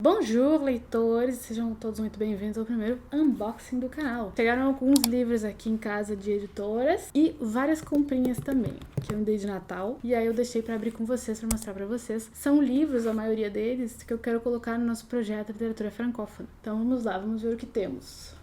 Bonjour, leitores! Sejam todos muito bem-vindos ao primeiro unboxing do canal. Chegaram alguns livros aqui em casa de editoras e várias comprinhas também, que eu dei de Natal. E aí eu deixei pra abrir com vocês, pra mostrar pra vocês. São livros, a maioria deles, que eu quero colocar no nosso projeto Literatura Francófona. Então vamos lá, vamos ver o que temos.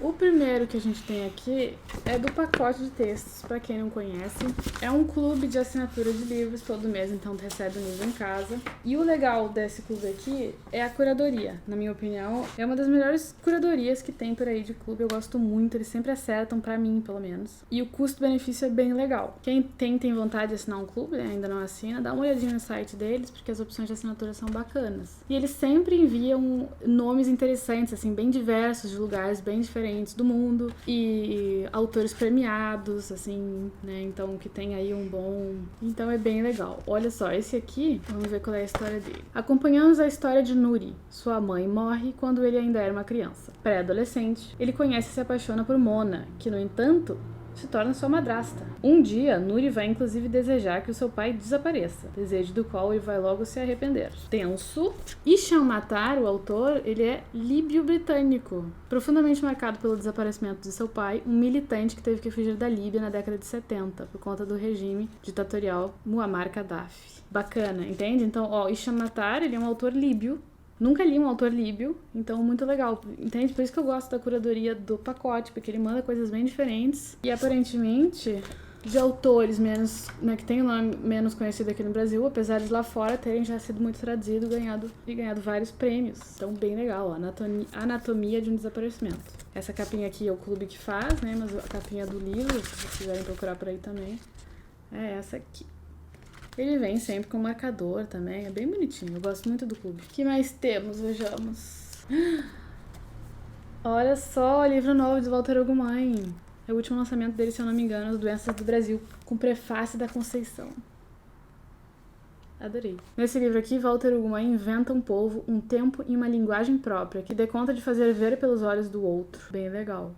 O primeiro que a gente tem aqui é do Pacote de Textos, para quem não conhece. É um clube de assinatura de livros, todo mês então recebe um livro em casa. E o legal desse clube aqui é a curadoria. Na minha opinião, é uma das melhores curadorias que tem por aí de clube. Eu gosto muito, eles sempre acertam, pra mim pelo menos. E o custo-benefício é bem legal. Quem tem vontade de assinar um clube, né, ainda não assina, dá uma olhadinha no site deles, porque as opções de assinatura são bacanas. E eles sempre enviam nomes interessantes, assim, bem diversos, de lugares bem diferentes do mundo, e autores premiados, assim, né, então que tem aí um bom... Então é bem legal. Olha só, esse aqui, vamos ver qual é a história dele. Acompanhamos a história de Nuri. Sua mãe morre quando ele ainda era uma criança. Pré-adolescente, ele conhece e se apaixona por Mona, que, no entanto, se torna sua madrasta. Um dia, Nuri vai inclusive desejar que o seu pai desapareça, desejo do qual ele vai logo se arrepender. Tenso. Isham Matar, o autor, ele é líbio-britânico, profundamente marcado pelo desaparecimento de seu pai, um militante que teve que fugir da Líbia na década de 70, por conta do regime ditatorial Muammar Gaddafi. Bacana, entende? Então, ó, Isham Matar, ele é um autor líbio. Nunca li um autor líbio, então muito legal, entende? Por isso que eu gosto da curadoria do Pacote, porque ele manda coisas bem diferentes e aparentemente de autores menos, né, que tem um nome menos conhecido aqui no Brasil, apesar de lá fora terem já sido muito traduzido e ganhado vários prêmios. Então bem legal, ó, Anatomia de um Desaparecimento. Essa capinha aqui é o clube que faz, né, mas a capinha do livro, se vocês quiserem procurar por aí também, é essa aqui. Ele vem sempre com marcador também, é bem bonitinho, eu gosto muito do clube. O que mais temos? Vejamos. Olha só, livro novo de Walter Ugumãe. É o último lançamento dele, se eu não me engano, As Doenças do Brasil, com prefácio da Conceição. Adorei. Nesse livro aqui, Walter Ugumãe inventa um povo, um tempo e uma linguagem própria, que dê conta de fazer ver pelos olhos do outro. Bem legal.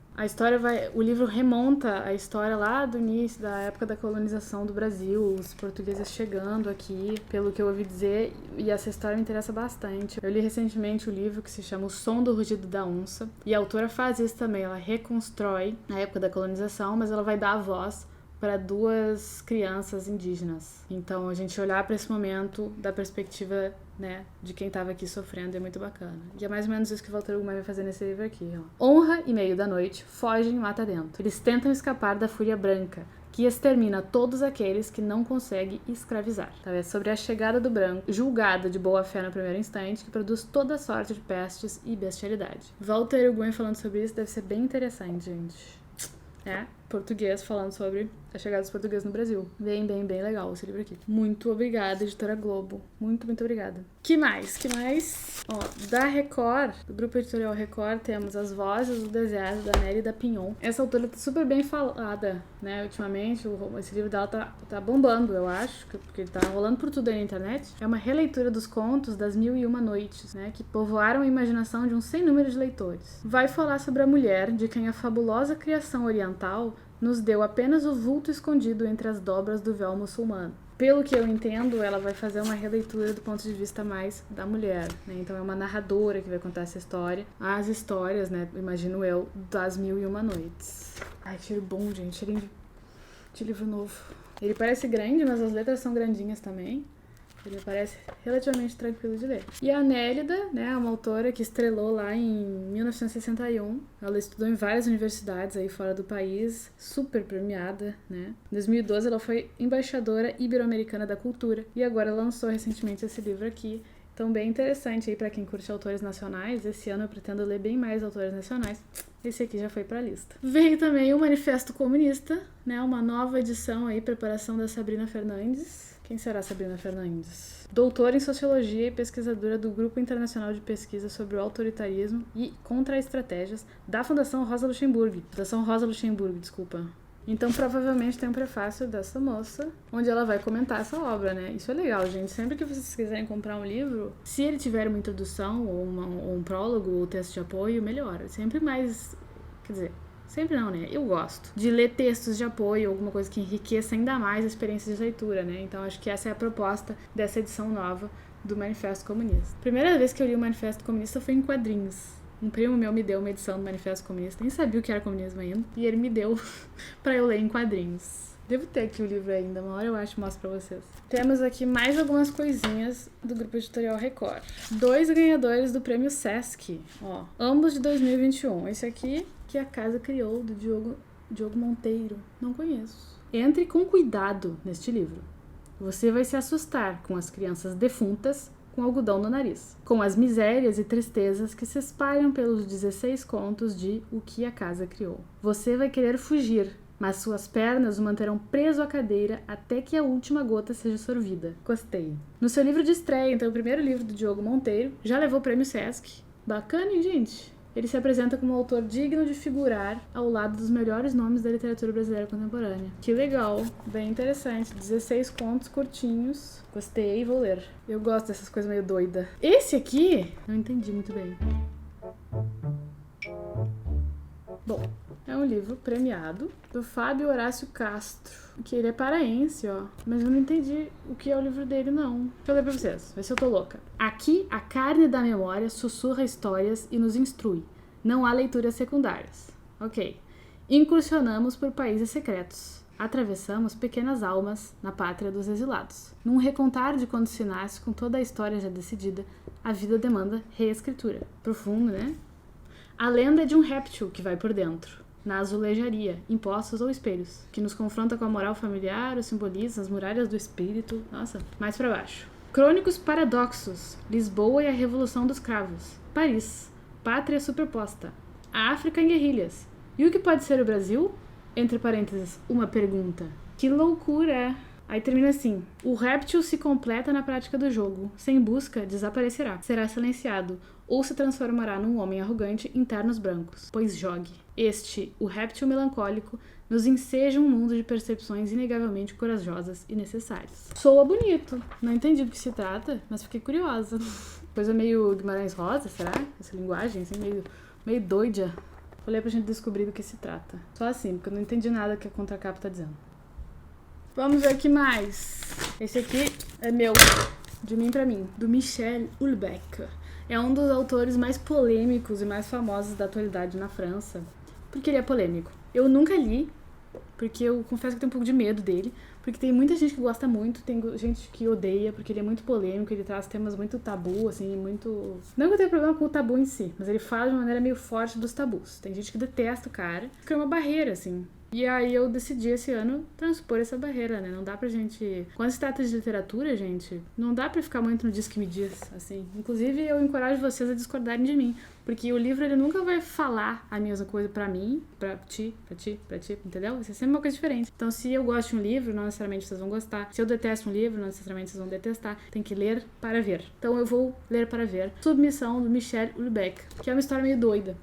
O livro remonta a história lá do início, da época da colonização do Brasil, os portugueses chegando aqui, pelo que eu ouvi dizer, e essa história me interessa bastante. Eu li recentemente o livro que se chama O Som do Rugido da Onça, e a autora faz isso também, ela reconstrói a época da colonização, mas ela vai dar a voz para duas crianças indígenas. Então, a gente olhar para esse momento da perspectiva, né, de quem estava aqui sofrendo é muito bacana. E é mais ou menos isso que o Walter Ugumãe vai fazer nesse livro aqui, ó. Honra e meio da noite, fogem mata dentro. Eles tentam escapar da fúria branca, que extermina todos aqueles que não conseguem escravizar. Então, é sobre a chegada do branco, julgada de boa fé no primeiro instante, que produz toda sorte de pestes e bestialidade. Walter Ugumãe falando sobre isso deve ser bem interessante, gente. É, português falando sobre a chegada dos portugueses no Brasil. Bem legal esse livro aqui. Muito obrigada, Editora Globo. Muito obrigada. Que mais? Ó, da Record, do Grupo Editorial Record, temos As Vozes do Deserto, da Nélida Pinhon. Essa autora tá super bem falada, né, ultimamente. Esse livro dela tá bombando, eu acho, porque ele tá rolando por tudo aí na internet. É uma releitura dos contos das Mil e Uma Noites, né, que povoaram a imaginação de um sem número de leitores. Vai falar sobre a mulher de quem a fabulosa criação oriental nos deu apenas o vulto escondido entre as dobras do véu muçulmano. Pelo que eu entendo, ela vai fazer uma releitura do ponto de vista mais da mulher, né? Então é uma narradora que vai contar essa história. As histórias, né, imagino eu, das Mil e Uma Noites. Ai, cheiro bom, gente. Cheirinho de livro novo. Ele parece grande, mas as letras são grandinhas também. Ele parece relativamente tranquilo de ler. E a Nélida, né, uma autora que estrelou lá em 1961. Ela estudou em várias universidades aí fora do país, super premiada, né? Em 2012 ela foi embaixadora ibero-americana da cultura e agora lançou recentemente esse livro aqui. Então bem interessante aí para quem curte autores nacionais. Esse ano eu pretendo ler bem mais autores nacionais. Esse aqui já foi pra lista. Veio também o Manifesto Comunista, né, uma nova edição aí, preparação da Sabrina Fernandes. Quem será Sabrina Fernandes? Doutora em Sociologia e pesquisadora do Grupo Internacional de Pesquisa sobre o Autoritarismo e Contra-Estratégias da Fundação Rosa Luxemburgo. Desculpa. Então, provavelmente tem um prefácio dessa moça, onde ela vai comentar essa obra, né? Isso é legal, gente. Sempre que vocês quiserem comprar um livro, se ele tiver uma introdução, ou um prólogo, ou texto de apoio, melhor. Sempre mais... Quer dizer... Sempre não, né? Eu gosto de ler textos de apoio, alguma coisa que enriqueça ainda mais a experiência de leitura, né? Então acho que essa é a proposta dessa edição nova do Manifesto Comunista. A primeira vez que eu li o Manifesto Comunista foi em quadrinhos. Um primo meu me deu uma edição do Manifesto Comunista, nem sabia o que era comunismo ainda, e ele me deu pra eu ler em quadrinhos. Devo ter aqui o livro ainda, uma hora eu acho e mostro pra vocês. Temos aqui mais algumas coisinhas do Grupo Editorial Record. 2 ganhadores do Prêmio Sesc, ó, ambos de 2021. Esse aqui, que a casa criou, do Diogo Monteiro. Não conheço. Entre com cuidado neste livro. Você vai se assustar com as crianças defuntas com algodão no nariz, com as misérias e tristezas que se espalham pelos 16 contos de O que a Casa Criou. Você vai querer fugir, mas suas pernas o manterão preso à cadeira até que a última gota seja sorvida. Gostei. No seu livro de estreia, então, o primeiro livro do Diogo Monteiro, já levou o prêmio Sesc. Bacana, hein, gente? Ele se apresenta como um autor digno de figurar ao lado dos melhores nomes da literatura brasileira contemporânea. Que legal, bem interessante. 16 contos curtinhos. Gostei, vou ler. Eu gosto dessas coisas meio doidas. Esse aqui, não entendi muito bem. Bom, é um livro premiado do Fábio Horácio Castro, que ele é paraense, ó, mas eu não entendi o que é o livro dele, não. Deixa eu ler pra vocês, ver se eu tô louca. Aqui, a carne da memória sussurra histórias e nos instrui. Não há leituras secundárias. Ok. Incursionamos por países secretos. Atravessamos pequenas almas na pátria dos exilados. Num recontar de quando se nasce, com toda a história já decidida, a vida demanda reescritura. Profundo, né? A lenda é de um réptil que vai por dentro, na azulejaria, em poços ou espelhos, que nos confronta com a moral familiar, os simbolismos, as muralhas do espírito. Nossa, mais pra baixo. Crônicos paradoxos, Lisboa e a Revolução dos Cravos, Paris, pátria superposta, a África em guerrilhas. E o que pode ser o Brasil? Entre parênteses, uma pergunta. Que loucura! Aí termina assim: o réptil se completa na prática do jogo. Sem busca, desaparecerá. Será silenciado ou se transformará num homem arrogante em ternos brancos. Pois jogue. Este, o réptil melancólico, nos enseja um mundo de percepções inegavelmente corajosas e necessárias. Soa bonito. Não entendi do que se trata, mas fiquei curiosa. Coisa meio Guimarães Rosa, será? Essa linguagem, assim, meio doida. Vou ler pra gente descobrir do que se trata. Só assim, porque eu não entendi nada que a contracapa tá dizendo. Vamos ver o que mais. Esse aqui é meu, de mim pra mim, do Michel Houellebecq. É um dos autores mais polêmicos e mais famosos da atualidade na França. Porque ele é polêmico. Eu nunca li, porque eu confesso que tenho um pouco de medo dele. Porque tem muita gente que gosta muito, tem gente que odeia, porque ele é muito polêmico, ele traz temas muito tabu, assim, muito... Não que eu tenha problema com o tabu em si, mas ele fala de uma maneira meio forte dos tabus. Tem gente que detesta o cara, cria uma barreira, assim. E aí eu decidi esse ano transpor essa barreira, né? Não dá pra gente... Quando se trata de literatura, gente, não dá pra ficar muito no diz que me diz, assim. Inclusive, eu encorajo vocês a discordarem de mim. Porque o livro, ele nunca vai falar a mesma coisa pra mim, pra ti, entendeu? Vai ser sempre uma coisa diferente. Então, se eu gosto de um livro, não necessariamente vocês vão gostar. Se eu detesto um livro, não necessariamente vocês vão detestar. Tem que ler para ver. Então, eu vou ler para ver. Submissão do Michel Houellebecq, que é uma história meio doida.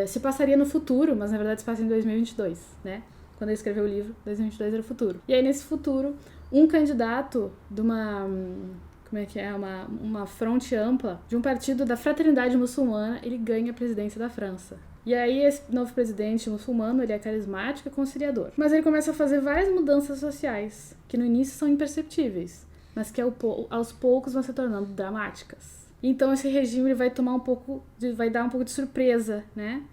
Se passaria no futuro, mas na verdade se passa em 2022, né? Quando ele escreveu o livro, 2022 era o futuro. E aí, nesse futuro, um candidato de uma... Como é que é? Uma fronte ampla de um partido da fraternidade muçulmana, ele ganha a presidência da França. E aí, esse novo presidente muçulmano, ele é carismático e conciliador. Mas ele começa a fazer várias mudanças sociais, que no início são imperceptíveis, mas que aos poucos vão se tornando dramáticas. Então esse regime ele vai tomar vai dar um pouco de surpresa, né,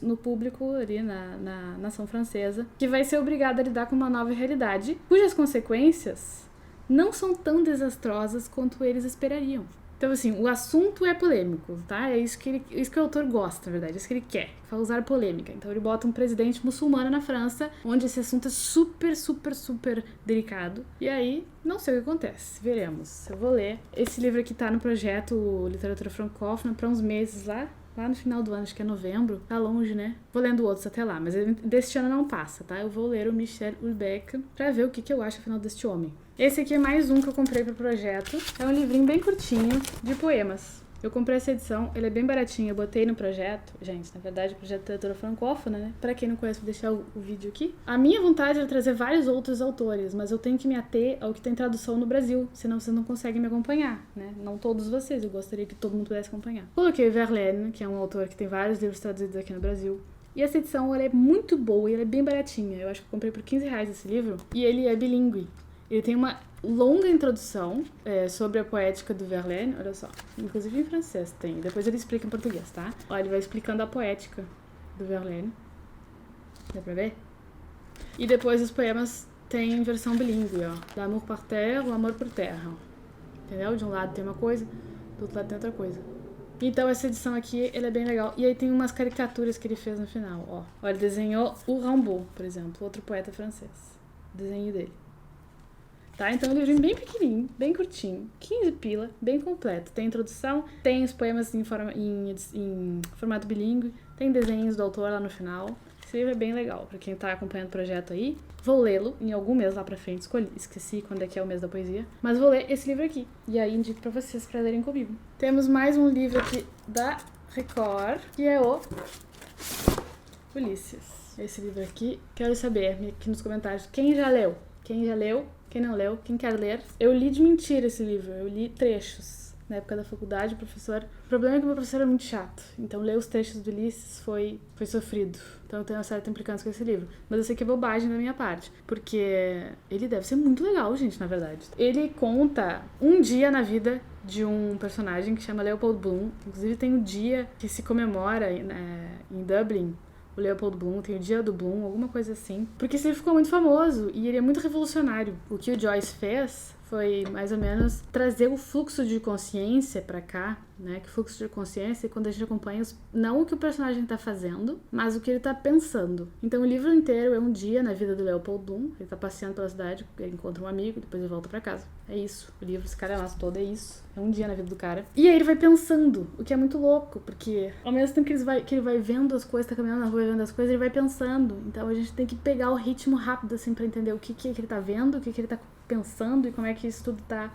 no público ali na nação francesa, que vai ser obrigado a lidar com uma nova realidade, cujas consequências não são tão desastrosas quanto eles esperariam. Então, assim, o assunto é polêmico, tá? É isso que o autor gosta, na verdade, é isso que ele quer, usar polêmica. Então ele bota um presidente muçulmano na França, onde esse assunto é super, super, super delicado. E aí, não sei o que acontece, veremos. Eu vou ler. Esse livro aqui tá no projeto Literatura Francófona para uns meses lá no final do ano, acho que é novembro. Tá longe, né? Vou lendo outros até lá, mas deste ano não passa, tá? Eu vou ler o Michel Houellebecq pra ver o que eu acho, afinal, deste homem. Esse aqui é mais um que eu comprei pro projeto. É um livrinho bem curtinho, de poemas. Eu comprei essa edição, ele é bem baratinho, eu botei no projeto. Gente, na verdade, o projeto Literatura Francófona, né? Pra quem não conhece, vou deixar o vídeo aqui. A minha vontade é trazer vários outros autores, mas eu tenho que me ater ao que tem tradução no Brasil, senão vocês não conseguem me acompanhar, né? Não todos vocês, eu gostaria que todo mundo pudesse acompanhar. Coloquei o Verlaine, que é um autor que tem vários livros traduzidos aqui no Brasil. E essa edição, ela é muito boa e ela é bem baratinha. Eu acho que eu comprei por R$15 esse livro. E ele é bilíngue. Ele tem uma longa introdução sobre a poética do Verlaine, olha só, inclusive em francês tem, depois ele explica em português, tá? Ó, ele vai explicando a poética do Verlaine, dá pra ver? E depois os poemas têm versão bilíngue, ó, L'amour par terre, o amor por terra, entendeu? De um lado tem uma coisa, do outro lado tem outra coisa. Então essa edição aqui, ele é bem legal. E aí tem umas caricaturas que ele fez no final, ó. Ele desenhou o Rimbaud, por exemplo, outro poeta francês. O desenho dele. Tá? Então é um livrinho bem pequenininho, bem curtinho, 15 pila, bem completo. Tem introdução, tem os poemas em formato bilíngue, tem desenhos do autor lá no final. Esse livro é bem legal, pra quem tá acompanhando o projeto aí. Vou lê-lo em algum mês lá pra frente, esqueci quando é que é o mês da poesia. Mas vou ler esse livro aqui, e aí indico pra vocês pra lerem comigo. Temos mais um livro aqui da Record, que é o Ulisses. Esse livro aqui, quero saber aqui nos comentários, quem já leu? Quem já leu? Quem não leu? Quem quer ler? Eu li de mentira esse livro, eu li trechos. Na época da faculdade, o problema é que o meu professor é muito chato. Então, ler os trechos do Ulisses foi sofrido. Então, eu tenho uma certa implicância com esse livro. Mas eu sei que é bobagem da minha parte. Porque ele deve ser muito legal, gente, na verdade. Ele conta um dia na vida de um personagem que chama Leopold Bloom. Inclusive, tem um dia que se comemora em Dublin. O Leopold Bloom, tem o Dia do Bloom, alguma coisa assim. Porque esse livro ficou muito famoso e ele é muito revolucionário. O que o Joyce fez foi mais ou menos trazer o fluxo de consciência pra cá, né? Que fluxo de consciência é quando a gente acompanha não o que o personagem tá fazendo, mas o que ele tá pensando. Então o livro inteiro é um dia na vida do Leopold Bloom. Ele tá passeando pela cidade, ele encontra um amigo, depois ele volta pra casa. É isso. O livro, esse cara todo é isso. É um dia na vida do cara. E aí ele vai pensando, o que é muito louco, porque ao mesmo tempo que ele vai vendo as coisas, tá caminhando na rua vendo as coisas, ele vai pensando. Então a gente tem que pegar o ritmo rápido, assim, pra entender o que ele tá vendo, o que ele tá pensando e como é que isso tudo tá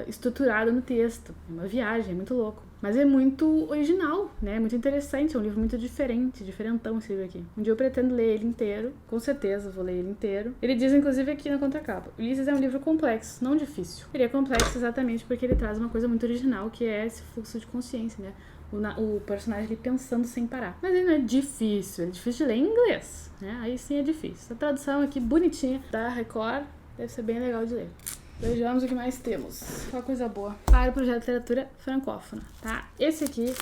estruturado no texto. É uma viagem, é muito louco. Mas é muito original, né? Muito interessante, é um livro muito diferentão esse livro aqui. Um dia eu pretendo ler ele inteiro, com certeza vou ler ele inteiro. Ele diz, inclusive, aqui na contracapa, Ulisses é um livro complexo, não difícil. Ele é complexo exatamente porque ele traz uma coisa muito original, que é esse fluxo de consciência, né? O personagem ali pensando sem parar. Mas ele não é difícil, é difícil de ler em inglês, né? Aí sim é difícil. Essa tradução aqui bonitinha da Record deve ser bem legal de ler. Vejamos o que mais temos. Uma coisa boa para o projeto de literatura francófona, tá? Esse aqui,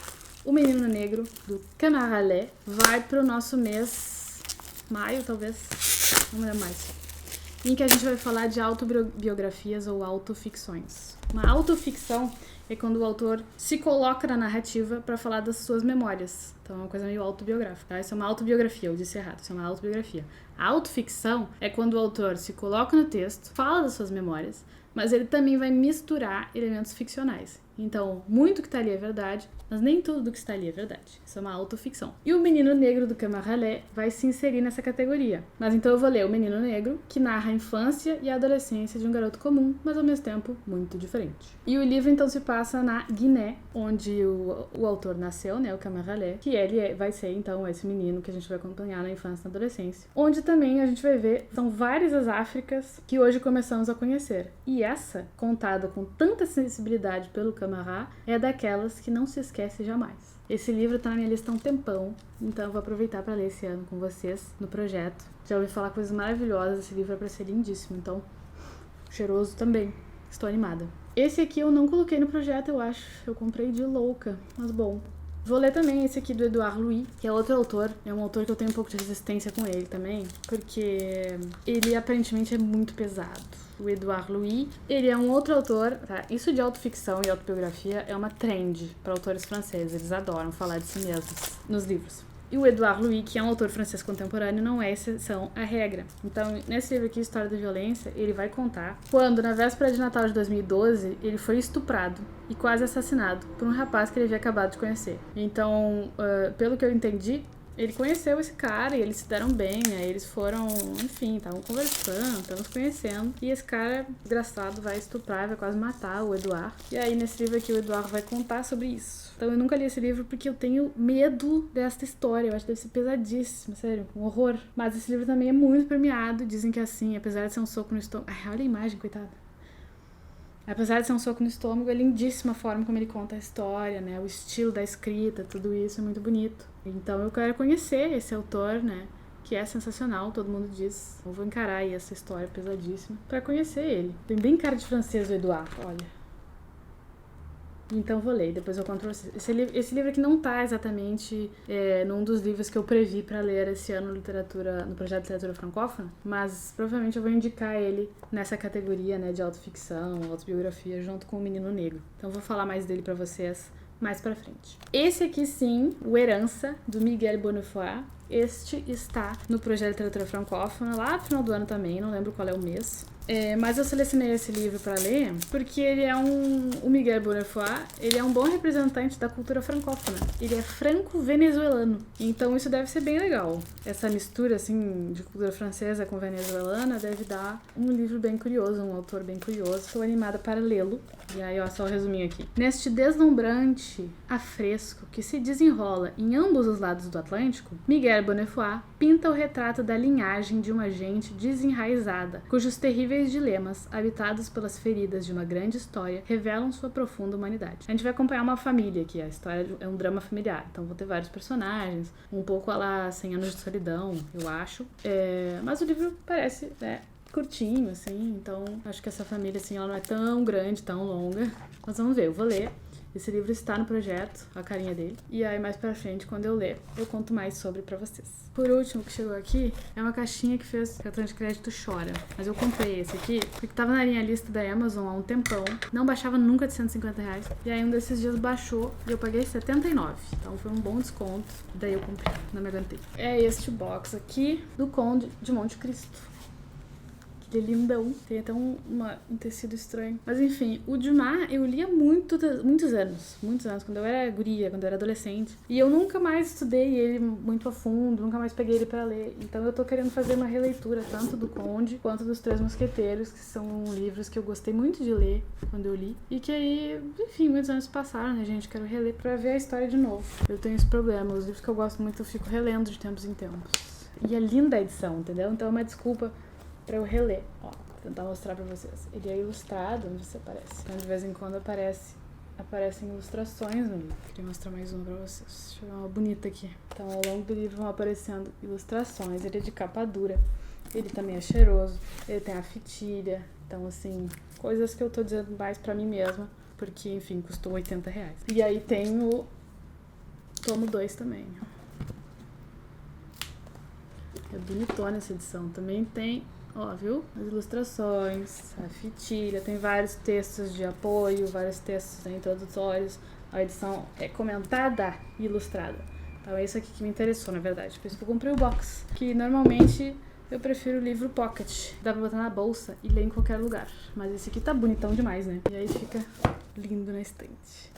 O Menino Negro, do Camaralé, vai pro nosso mês maio, talvez, não lembro mais, em que a gente vai falar de autobiografias ou autoficções. Uma autoficção é quando o autor se coloca na narrativa para falar das suas memórias. Então é uma coisa meio autobiográfica, tá? Isso é uma autobiografia, eu disse errado, isso é uma autobiografia. A autoficção é quando o autor se coloca no texto, fala das suas memórias, mas ele também vai misturar elementos ficcionais. Então, muito que está ali é verdade, mas nem tudo do que está ali é verdade. Isso é uma autoficção. E O Menino Negro, do Camaralé, vai se inserir nessa categoria. Mas então eu vou ler O Menino Negro, que narra a infância e a adolescência de um garoto comum, mas ao mesmo tempo muito diferente. E o livro então se passa na Guiné, onde o autor nasceu, né, o Camaralé, que ele vai ser então esse menino que a gente vai acompanhar na infância e na adolescência. Onde também a gente vai ver, são várias as Áfricas que hoje começamos a conhecer. E essa, contada com tanta sensibilidade pelo Camará, é daquelas que não se esquece jamais. Esse livro tá na minha lista há um tempão, então eu vou aproveitar para ler esse ano com vocês no projeto. Já ouvi falar coisas maravilhosas, esse livro é para ser lindíssimo, então cheiroso também. Estou animada. Esse aqui eu não coloquei no projeto, eu acho. Eu comprei de louca, mas bom. Vou ler também esse aqui do Edouard Louis, que é outro autor. É um autor que eu tenho um pouco de resistência com ele também, porque ele aparentemente é muito pesado. O Edouard Louis, ele é um outro autor, tá? Isso de autoficção e autobiografia é uma trend para autores franceses. Eles adoram falar de si mesmos nos livros. E o Edouard Louis, que é um autor francês contemporâneo, não é exceção à regra. Então, nesse livro aqui, História da Violência, ele vai contar quando, na véspera de Natal de 2012, ele foi estuprado e quase assassinado por um rapaz que ele havia acabado de conhecer. Então, pelo que eu entendi, ele conheceu esse cara e eles se deram bem, né? Eles foram, enfim, estavam conversando, estavam se conhecendo. E esse cara, desgraçado, vai estuprar, vai quase matar o Edouard. E aí, nesse livro aqui, o Edouard vai contar sobre isso. Então, eu nunca li esse livro porque eu tenho medo desta história. Eu acho que deve ser pesadíssimo, sério, um horror. Mas esse livro também é muito premiado. Dizem que assim, apesar de ser um soco no estômago... Ai, olha a imagem, coitada. Apesar de ser um soco no estômago, é lindíssima a forma como ele conta a história, né? O estilo da escrita, tudo isso é muito bonito. Então eu quero conhecer esse autor, né? que é sensacional, todo mundo diz. Eu vou encarar aí essa história pesadíssima pra conhecer ele. Tem bem cara de francês o Eduard, olha. Então vou ler, depois eu conto pra vocês. Esse livro aqui não tá exatamente num dos livros que eu previ pra ler esse ano no projeto de literatura francófona, mas provavelmente eu vou indicar ele nessa categoria, né, de autoficção, autobiografia, junto com O Menino Negro. Então eu vou falar mais dele pra vocês mais pra frente. Esse aqui sim, O Herança, do Miguel Bonnefoy. Este está no projeto de literatura francófona, lá no final do ano também, não lembro qual é o mês. Mas eu selecionei esse livro para ler porque ele é o Miguel Bonnefoy, ele é um bom representante da cultura francófona. Ele é franco-venezuelano, então isso deve ser bem legal. Essa mistura, assim, de cultura francesa com venezuelana deve dar um livro bem curioso, um autor bem curioso. Estou animada para lê-lo. E aí, ó, só o resuminho aqui. Neste deslumbrante afresco que se desenrola em ambos os lados do Atlântico, Miguel Bonnefoy pinta o retrato da linhagem de uma gente desenraizada, cujos terríveis dilemas, habitados pelas feridas de uma grande história, revelam sua profunda humanidade. A gente vai acompanhar uma família aqui, a história é um drama familiar, então vou ter vários personagens, um pouco a lá 100 anos de solidão, eu acho. Mas o livro parece, curtinho, assim, então acho que essa família, assim, ela não é tão grande, tão longa, mas vamos ver, eu vou ler. Esse livro está no projeto, a carinha dele. E aí, mais pra frente, quando eu ler, eu conto mais sobre pra vocês. Por último, que chegou aqui, é uma caixinha que fez cartão de crédito chora. Mas eu comprei esse aqui, porque tava na minha lista da Amazon há um tempão. Não baixava nunca de R$150. E aí, um desses dias baixou e eu paguei R$79. Então, foi um bom desconto. Daí eu comprei, não me aguentei. É este box aqui, do Conde de Monte Cristo. Ele é lindão. Tem até um tecido estranho. Mas enfim, o Dumas eu lia muitos anos, quando eu era guria, quando eu era adolescente. E eu nunca mais estudei ele muito a fundo, nunca mais peguei ele pra ler. Então eu tô querendo fazer uma releitura tanto do Conde quanto dos Três Mosqueteiros, que são livros que eu gostei muito de ler quando eu li. E que aí, enfim, muitos anos passaram, né, gente? Quero reler pra ver a história de novo. Eu tenho esse problema, os livros que eu gosto muito eu fico relendo de tempos em tempos. E é linda a edição, entendeu? Então é uma desculpa pra eu reler. Ó, vou tentar mostrar pra vocês. Ele é ilustrado, onde você aparece. Então, de vez em quando aparecem ilustrações no livro. Queria mostrar mais uma pra vocês. Deixa eu ver uma bonita aqui. Então, ao longo do livro vão aparecendo ilustrações. Ele é de capa dura. Ele também é cheiroso. Ele tem a fitilha. Então, assim, coisas que eu tô dizendo mais pra mim mesma. Porque, enfim, custou R$80. E aí tem o tomo 2 também. É bonitona essa edição. Também tem, ó, viu? As ilustrações, a fitilha, tem vários textos de apoio, vários textos introdutórios. A edição é comentada e ilustrada. Então é isso aqui que me interessou, na verdade. Por isso que eu comprei o box. Que normalmente eu prefiro o livro pocket. Dá pra botar na bolsa e ler em qualquer lugar. Mas esse aqui tá bonitão demais, né? E aí fica lindo na estante.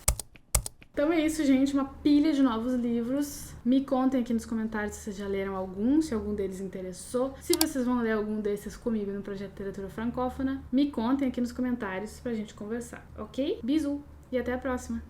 Então é isso, gente, uma pilha de novos livros. Me contem aqui nos comentários se vocês já leram algum, se algum deles interessou. Se vocês vão ler algum desses comigo no projeto de literatura francófona, me contem aqui nos comentários pra gente conversar, ok? Bisu e até a próxima!